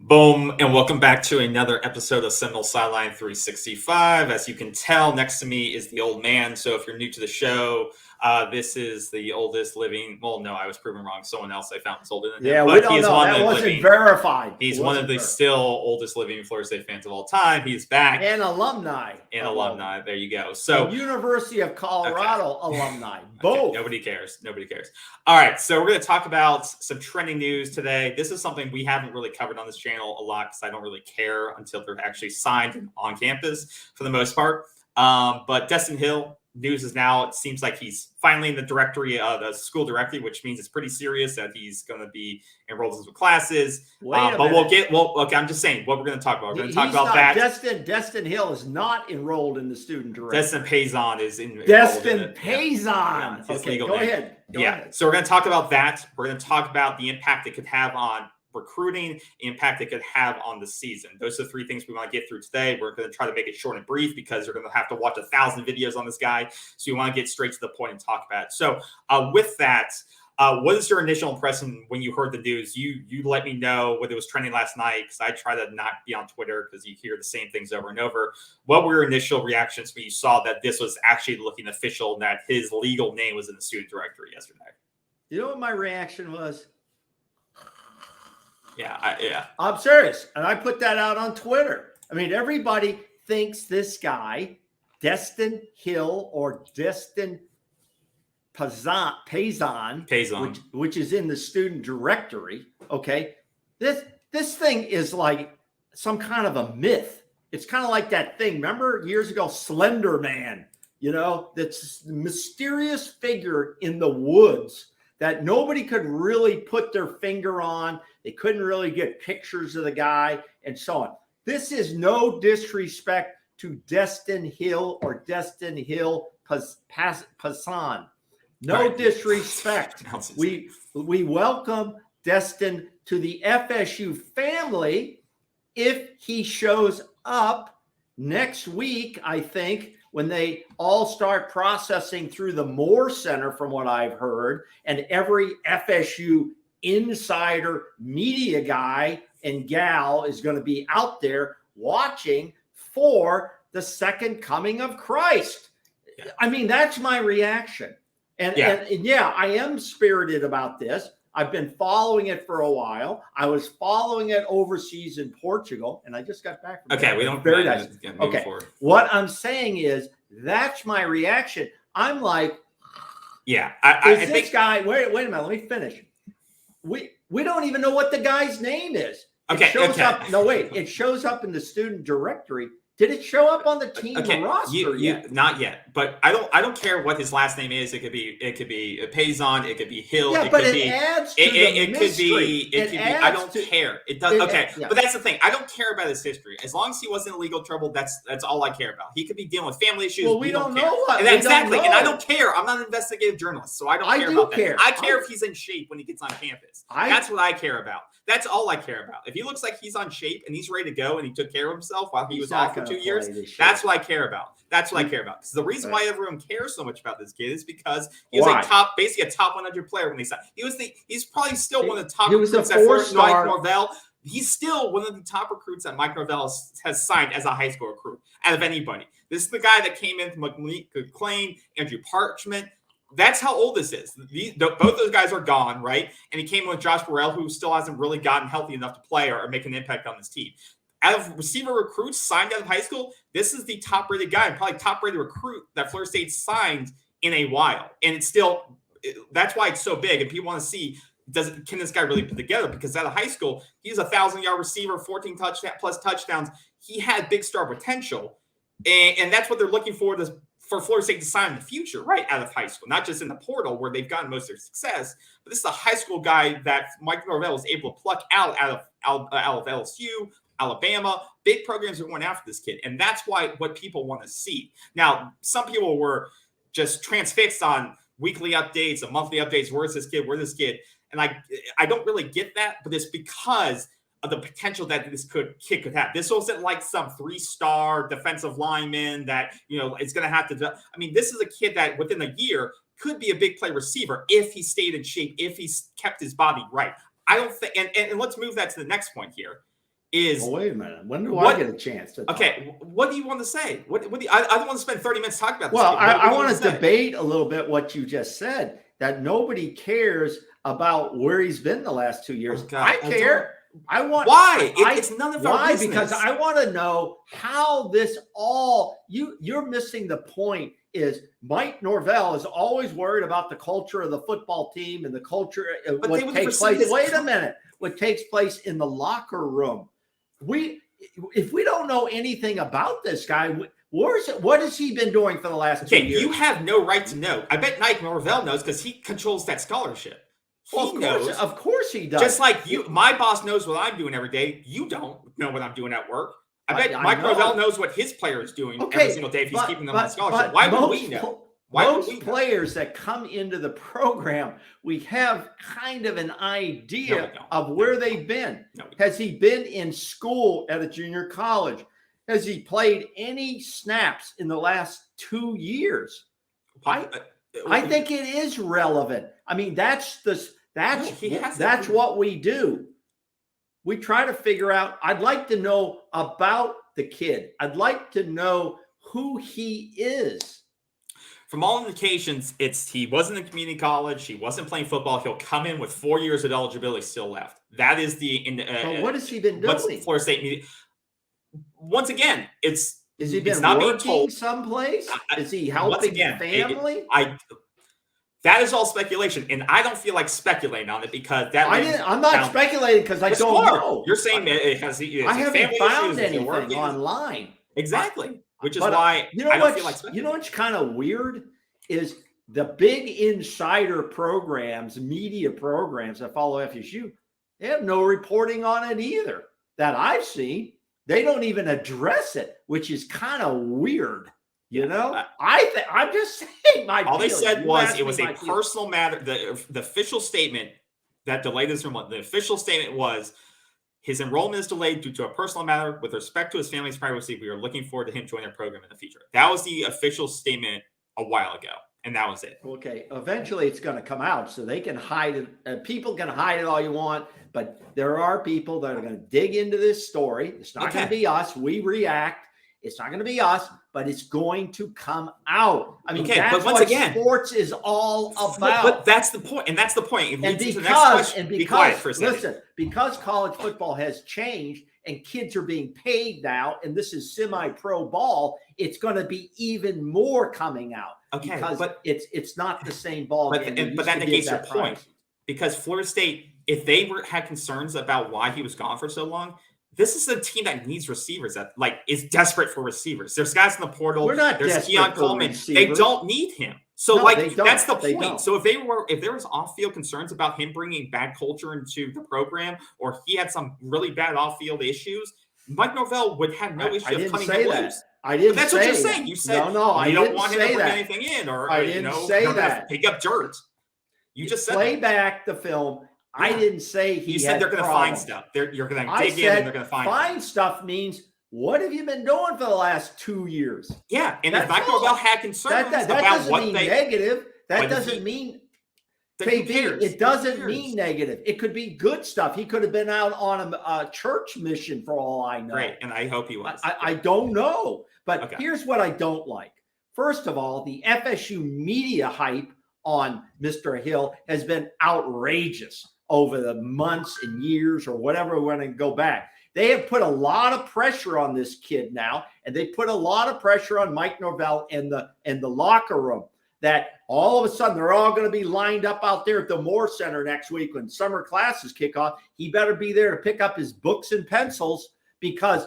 Boom, and welcome back to another episode of Seminoles Sideline 365. As you can tell, next to me is the old man. So if you're new to the show, this is the oldest living. Well, no, I was proven wrong. Someone else I found was older than him. Yeah, we don't know. That wasn't verified. He's one of the still oldest living Florida State fans of all time. He's back. And alumni. There you go. So the University of Colorado alumni. Both. Okay. Nobody cares. All right. So we're going to talk about some trending news today. This is something we haven't really covered on this channel a lot because I don't really care until they're actually signed on campus for the most part. But Destyn Hill, news is now, it seems like he's finally in the directory, the school directory, which means it's pretty serious that he's going to be enrolled in some classes. Okay, I'm just saying what we're going to talk about. We're going to talk about that. Destyn Hill is not enrolled in the student directory. Destyn Pazon is in. Destyn Pazon. Yeah, okay, go ahead. Go ahead. So we're going to talk about that. We're going to talk about the impact it could have on recruiting, impact it could have on the season. Those are the three things we want to get through today. We're going to try to make it short and brief because you're going to have to watch 1,000 videos on this guy. So you want to get straight to the point and talk about it. So with that, what is your initial impression when you heard the news? You let me know whether it was trending last night because I try to not be on Twitter because you hear the same things over and over. What were your initial reactions when you saw that this was actually looking official and that his legal name was in the student directory yesterday? You know what my reaction was? Yeah. I'm serious. And I put that out on Twitter. I mean, everybody thinks this guy, Destyn Hill or Destyn Pazon, which is in the student directory. Okay. This thing is like some kind of a myth. It's kind of like that thing. Remember years ago, Slender Man, that's mysterious figure in the woods that nobody could really put their finger on. They couldn't really get pictures of the guy and so on. This is no disrespect to Destyn Hill or Destyn Hill Pazon. No disrespect. We welcome Destyn to the FSU family if he shows up next week, I think, when they all start processing through the Moore Center, from what I've heard, and every FSU insider media guy and gal is going to be out there watching for the second coming of Christ. Yeah. I mean, that's my reaction. And I am spirited about this. I've been following it for a while. I was following it overseas in Portugal, and I just got back from we don't very nice. Okay. What I'm saying is that's my reaction. I'm like, I think this guy, wait a minute, let me finish. We don't even know what the guy's name is. It shows up. No, wait, it shows up in the student directory. Did it show up on the team roster? Not yet. But I don't care what his last name is. It could be Pazon. It could be Hill. Yeah, but it adds to the mystery. I don't care. It does. But that's the thing. I don't care about his history. As long as he wasn't in legal trouble, that's all I care about. He could be dealing with family issues. Well, we don't know what. Exactly. And I don't care. I'm not an investigative journalist, so I don't care about that. I care if he's in shape when he gets on campus. That's what I care about. That's all I care about. If he looks like he's on shape and he's ready to go and he took care of himself while he was off for 2 years, that's what I care about. That's what I care about. Because the reason why everyone cares so much about this kid is because he was basically a top 100 player when they signed. He's probably still one of the top recruits at Norvell. He's still one of the top recruits that Mike Norvell has signed as a high school recruit out of anybody. This is the guy that came in from McLean, Andrew Parchment. That's how old this is. Both those guys are gone, right? And he came with Josh Burrell, who still hasn't really gotten healthy enough to play or make an impact on this team. Out of receiver recruits signed out of high school, this is the top-rated guy, probably top-rated recruit that Florida State signed in a while. And that's why it's so big. And people want to see, can this guy really put together? Because out of high school, he's a 1,000-yard receiver, 14 plus touchdowns. He had big star potential. And that's what they're looking for Florida State to sign in the future, right, out of high school, not just in the portal where they've gotten most of their success, but this is a high school guy that Mike Norvell was able to pluck out of LSU, Alabama. Big programs are going after this kid, and that's what people want to see. Now, some people were just transfixed on weekly updates and monthly updates. Where's this kid? Where's this kid? And I don't really get that, but it's because of the potential that this kid could have. This wasn't like some 3-star defensive lineman that, is going to have to. I mean, this is a kid that within a year could be a big play receiver if he stayed in shape, if he kept his body right. I don't think, and let's move that to the next point here. is. Well, wait a minute. When do I get a chance to talk? Okay, what do you want to say? What do you, I don't want to spend 30 minutes talking about this. Well, I want to debate a little bit what you just said, that nobody cares about where he's been the last 2 years. Oh, I care. I want. Why? It's none of our business. Because I want to know how this all. You're missing the point. Is Mike Norvell is always worried about the culture of the football team and the culture of what takes place. Wait a minute. What takes place in the locker room. If we don't know anything about this guy, what has he been doing for the last 2 years? You have no right to know. I bet Mike Norvell knows because he controls that scholarship. He knows. Of course he does. Just like you, my boss knows what I'm doing every day. You don't know what I'm doing at work. I bet Mike Norvell knows what his player is doing every single day if he's keeping them on scholarship. Why would we know? Most players that come into the program, we have kind of an idea of where they've been. Has he been in school at a junior college? Has he played any snaps in the last 2 years? I think it is relevant. I mean, that's what we do. We try to figure out. I'd like to know about the kid. I'd like to know who he is. From all indications, he wasn't in community college. He wasn't playing football. He'll come in with 4 years of eligibility still left. That is so what has he been doing? What's Florida State media? Once again, has he been working someplace? Is he helping family? That is all speculation, and I don't feel like speculating on it because I'm not speculating because I don't know. You're saying that it has. I haven't found anything online. Exactly. Which is why I don't feel like speculating. You know what's kind of weird is the big insider programs, media programs that follow FSU, they have no reporting on it either that I've seen. They don't even address it, which is kind of weird. You know, I'm just saying all they said was it was a personal matter. The official statement that delayed his enrollment. The official statement was his enrollment is delayed due to a personal matter with respect to his family's privacy. We are looking forward to him joining our program in the future. That was the official statement a while ago, and that was it. Okay, eventually it's going to come out, so they can hide it. People can hide it all you want, but there are people that are going to dig into this story. It's not going to be us. We react. It's not going to be us, but it's going to come out. I mean, that's what sports is all about. But that's the point, and that's the point. Because college football has changed and kids are being paid now, and this is semi-pro ball, it's going to be even more coming out. Okay, because it's not the same ball game. But that negates your point. Because Florida State, if they had concerns about why he was gone for so long, this is a team that needs receivers, that is desperate for receivers. There's guys in the portal. We're not There's Keon Coleman. They don't need him. So that's the point. So if there was off-field concerns about him bringing bad culture into the program, or he had some really bad off-field issues, Mike Norvell would have no issue of cutting him loose. I didn't. But that's what you're saying. You said you don't want him to bring anything in, or I didn't say that. Pick up dirt. You just said play back the film. I didn't say You said they're going to find stuff. You're going to dig in and they're going to find stuff means, what have you been doing for the last 2 years? Yeah, and if Mike Norvell had concerns about what they negative, that doesn't mean it doesn't mean negative. It could be good stuff. He could have been out on a church mission for all I know. Great, and I hope he was. I don't know, but here's what I don't like. First of all, the FSU media hype on Mr. Hill has been outrageous over the months and years, or whatever we're going to go back. They have put a lot of pressure on this kid now, and they put a lot of pressure on Mike Norvell and the locker room, that all of a sudden they're all going to be lined up out there at the Moore Center next week when summer classes kick off. He better be there to pick up his books and pencils, because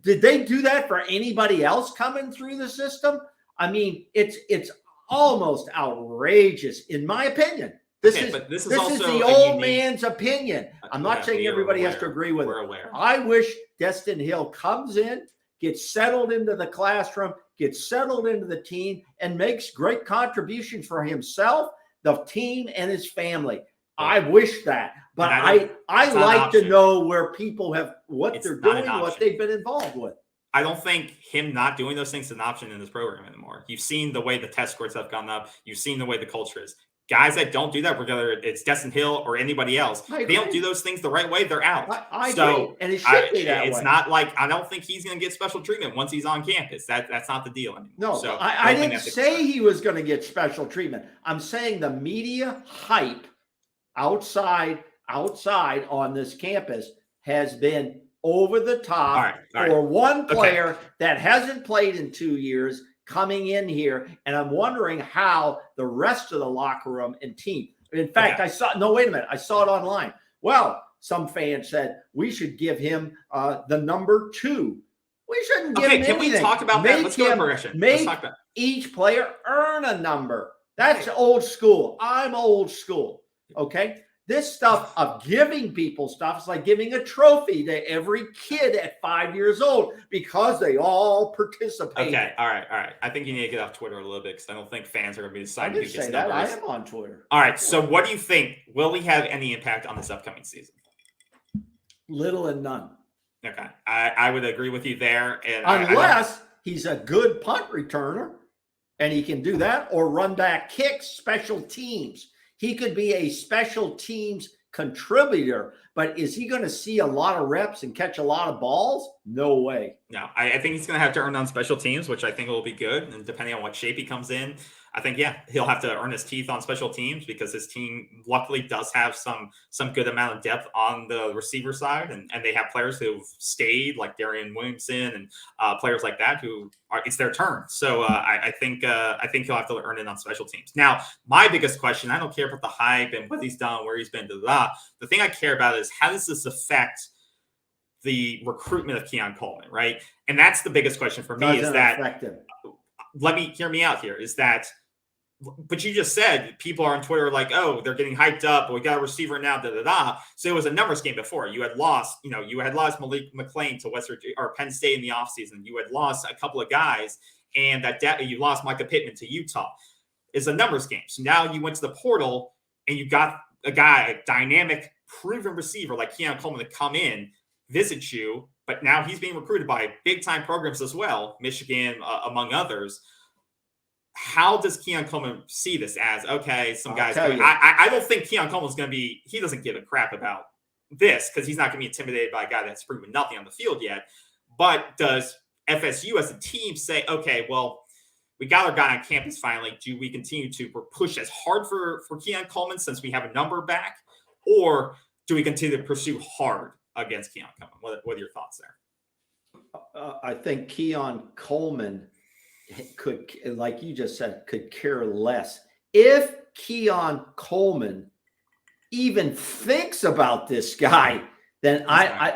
did they do that for anybody else coming through the system? I mean, it's almost outrageous, in my opinion. This is the old man's opinion. I'm not saying everybody has to agree with it. We're aware. I wish Destyn Hill comes in, gets settled into the classroom, gets settled into the team, and makes great contributions for himself, the team, and his family. I wish that. But I like to know where people have they're doing, what they've been involved with. I don't think him not doing those things is an option in this program anymore. You've seen the way the test scores have gone up. You've seen the way the culture is. guys that don't do that, whether it's Destyn Hill or anybody else, they don't do those things the right way, they're out. I agree. And it should be that way. It's not like I don't think he's going to get special treatment once he's on campus. That's not the deal anymore. No, so I didn't say he was going to get special treatment. I'm saying the media hype outside on this campus has been over the top for one player that hasn't played in 2 years coming in here. And I'm wondering how the rest of the locker room and team, in fact, I saw it online. Well, some fans said we should give him the number 2. We shouldn't give him anything. Can we talk about that? Let's go to progression. Let's talk about each player earn a number. That's old school. I'm old school. Okay. This stuff of giving people stuff is like giving a trophy to every kid at 5 years old because they all participate. Okay, all right. I think you need to get off Twitter a little bit because I don't think fans are going to be deciding who gets numbers. I am on Twitter. All right, so what do you think? Will he have any impact on this upcoming season? Little and none. Okay, I would agree with you there. And unless he's a good punt returner and he can do that, or run back kicks, special teams. He could be a special teams contributor, but is he going to see a lot of reps and catch a lot of balls? No way. No, I think he's going to have to earn on special teams, which I think will be good. And depending on what shape he comes in, I think, he'll have to earn his teeth on special teams because his team luckily does have some good amount of depth on the receiver side. And they have players who've stayed like Darian Williamson and players like that it's their turn. So I think he'll have to earn it on special teams. Now, my biggest question, I don't care about the hype and what he's done, where he's been, the thing I care about is how does this affect the recruitment of Keon Coleman, right? And that's the biggest question for me hear me out here, is that, but you just said people are on Twitter like, oh, they're getting hyped up. We got a receiver now, So it was a numbers game before. You had lost Malik McLean to West Virginia or Penn State in the offseason. You had lost a couple of guys, and you lost mycah Pittman to Utah. It's a numbers game. So now you went to the portal and you got a dynamic, proven receiver like Keon Coleman to come in, visit you, but now he's being recruited by big-time programs as well, Michigan, among others. How does Keon Coleman see this as, okay, some guys? I don't think Keon Coleman's going to be – he doesn't give a crap about this because he's not going to be intimidated by a guy that's proven nothing on the field yet. But does FSU as a team say, okay, well, we got our guy on campus finally. Do we continue to push as hard for Keon Coleman since we have a number back? Or do we continue to pursue hard against Keon Coleman? What are your thoughts there? I think Keon Coleman could, like you just said, could care less. If Keon Coleman even thinks about this guy, then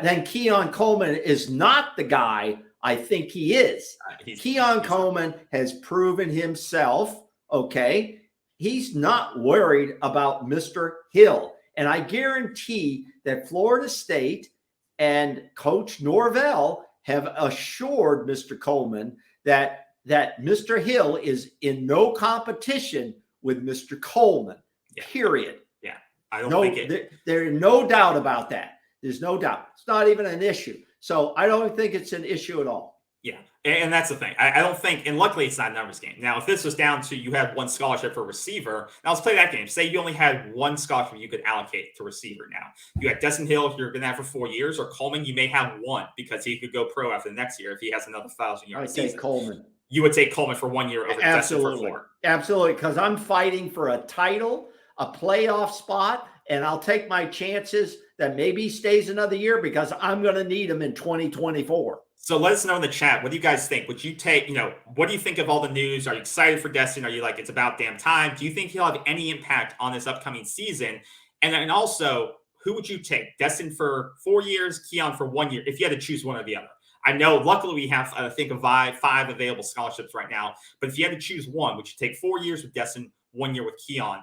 then Keon Coleman is not the guy I think he is. Keon Coleman has proven himself. Okay, he's not worried about Mr. Hill, and I guarantee that Florida State and Coach Norvell have assured Mr. Coleman that Mr. Hill is in no competition with Mr. Coleman, period. Yeah, I don't think there's no doubt about that. There's no doubt. It's not even an issue. So I don't think it's an issue at all. Yeah, and that's the thing. I don't think, and luckily it's not a numbers game. Now, if this was down to you had one scholarship for receiver, now let's play that game. Say you only had one scholarship you could allocate to receiver now. You had Destyn Hill, you're going to have for 4 years, or Coleman, you may have one because he could go pro after the next year if he has another 1,000-yard season. I take Coleman. You would take Coleman for 1 year over Destyn for 4. Absolutely, because I'm fighting for a title, a playoff spot, and I'll take my chances that maybe he stays another year because I'm going to need him in 2024. So let us know in the chat. What do you guys think? Would you take, what do you think of all the news? Are you excited for Destyn? Are you like, it's about damn time? Do you think he'll have any impact on this upcoming season? And then also, who would you take? Destyn for 4 years, Keon for 1 year, if you had to choose one or the other? I know, luckily, we have, I think, 5 available scholarships right now. But if you had to choose one, would you take 4 years with Destyn, 1 year with Keon?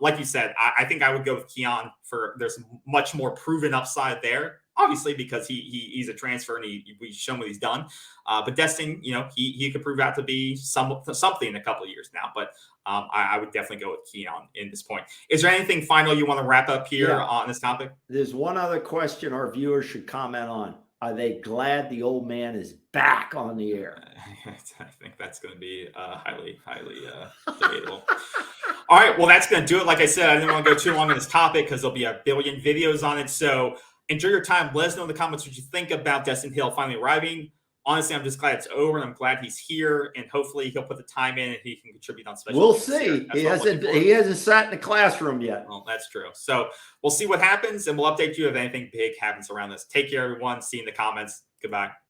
Like you said, I think I would go with Keon there's much more proven upside there, obviously, because he's a transfer and we've shown what he's done. But Destyn, he could prove out to be something in a couple of years now. But I would definitely go with Keon in this point. Is there anything final you want to wrap up here on this topic? There's one other question our viewers should comment on. Are they glad the old man is back on the air? I think that's going to be highly debatable. All right. Well, that's going to do it. Like I said, I didn't want to go too long on this topic because there'll be a billion videos on it. So enjoy your time. Let us know in the comments what you think about Destyn Hill finally arriving. Honestly, I'm just glad it's over, and I'm glad he's here. And hopefully, he'll put the time in and he can contribute on special. We'll see. He hasn't sat in the classroom yet. Well, that's true. So we'll see what happens, and we'll update you if anything big happens around this. Take care, everyone. See you in the comments. Goodbye.